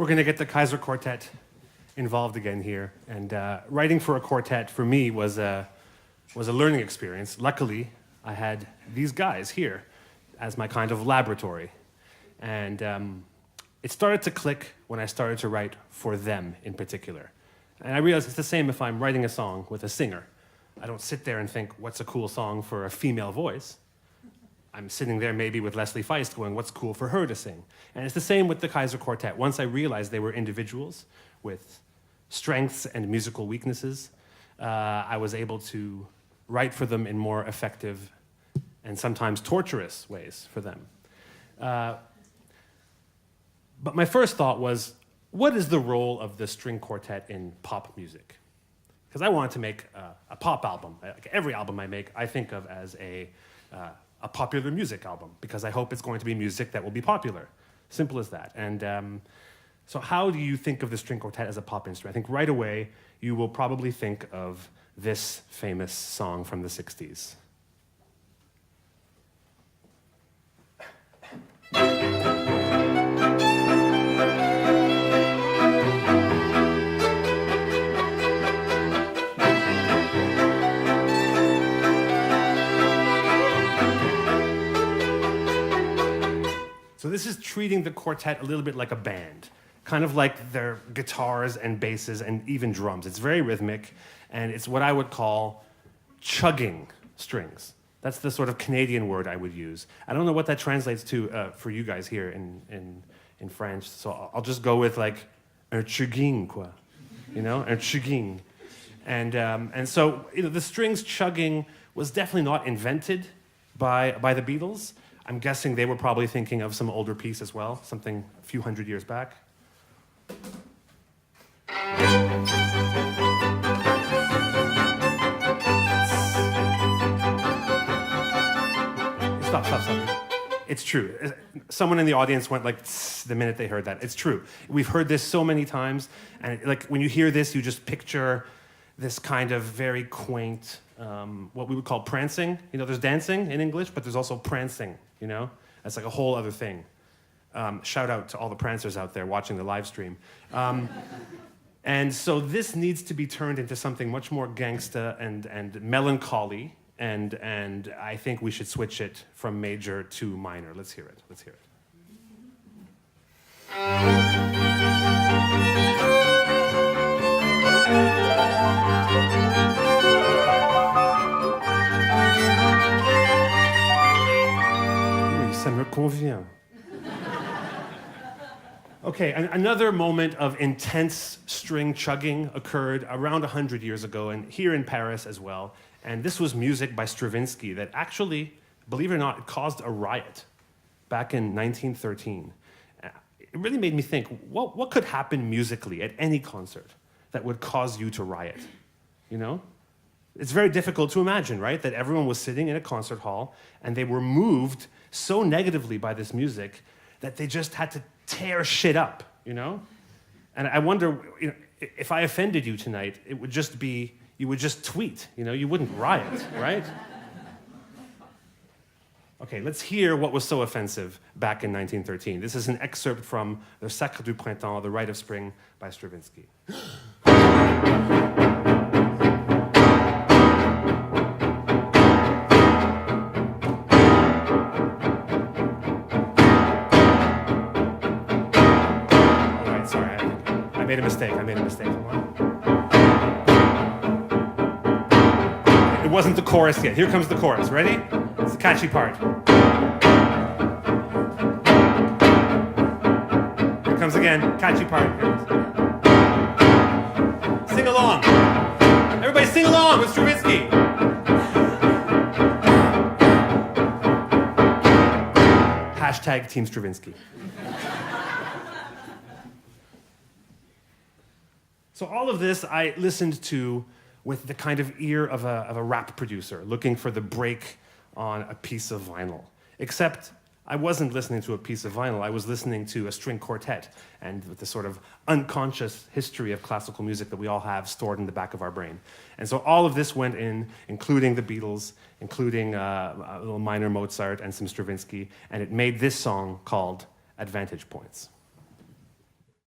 We're going to get the Kaiser Quartett involved again here. And writing for a quartet for me was a learning experience. Luckily, I had these guys here as my kind of laboratory. And it started to click when I started to write for them in particular. And I realized it's the same if I'm writing a song with a singer. I don't sit there and think, what's a cool song for a female voice? I'm sitting there maybe with Leslie Feist going, what's cool for her to sing? And it's the same with the Kaiser Quartett. Once I realized they were individuals with strengths and musical weaknesses, I was able to write for them in more effective and sometimes torturous ways for them. But my first thought was, what is the role of the string quartet in pop music? Because I wanted to make a pop album. Like every album I make, I think of as a popular music album, because I hope it's going to be music that will be popular. Simple as that. And so how do you think of the string quartet as a pop instrument? I think right away, you will probably think of this famous song from the 60s. So this is treating the quartet a little bit like a band, kind of like their guitars and basses and even drums. It's very rhythmic, and it's what I would call chugging strings. That's the sort of Canadian word I would use. I don't know what that translates to for you guys here in French, so I'll just go with like un chugging, quoi, you know, un chugging. And so the strings chugging was definitely not invented by the Beatles. I'm guessing they were probably thinking of some older piece as well, something a few hundred years back. Stop. It's true. Someone in the audience went like, tss, the minute they heard that. It's true. We've heard this so many times, and like when you hear this, you just picture this kind of very quaint, what we would call prancing. There's dancing in English, but there's also prancing, That's like a whole other thing. Shout out to all the prancers out there watching the live stream. And so this needs to be turned into something much more gangsta and melancholy, and I think we should switch it from major to minor. Let's hear it. Ça me convient. Okay, another moment of intense string chugging occurred around 100 years ago, and here in Paris as well. And this was music by Stravinsky that actually, believe it or not, it caused a riot back in 1913. It really made me think, what could happen musically at any concert that would cause you to riot? It's very difficult to imagine, right? That everyone was sitting in a concert hall and they were moved so negatively by this music that they just had to tear shit up, And I wonder, if I offended you tonight, it would just be, you would just tweet, you wouldn't riot, right? Okay, let's hear what was so offensive back in 1913. This is an excerpt from Le Sacre du Printemps, The Rite of Spring by Stravinsky. I made a mistake. It wasn't the chorus yet. Here comes the chorus. Ready? It's the catchy part. Here comes again. Catchy part. Sing along. Everybody sing along with Stravinsky. Hashtag Team Stravinsky. So all of this I listened to with the kind of ear of a rap producer looking for the break on a piece of vinyl. Except I wasn't listening to a piece of vinyl, I was listening to a string quartet and with the sort of unconscious history of classical music that we all have stored in the back of our brain. And so all of this went in, including the Beatles, including a little minor Mozart and some Stravinsky, and it made this song called Advantage Points.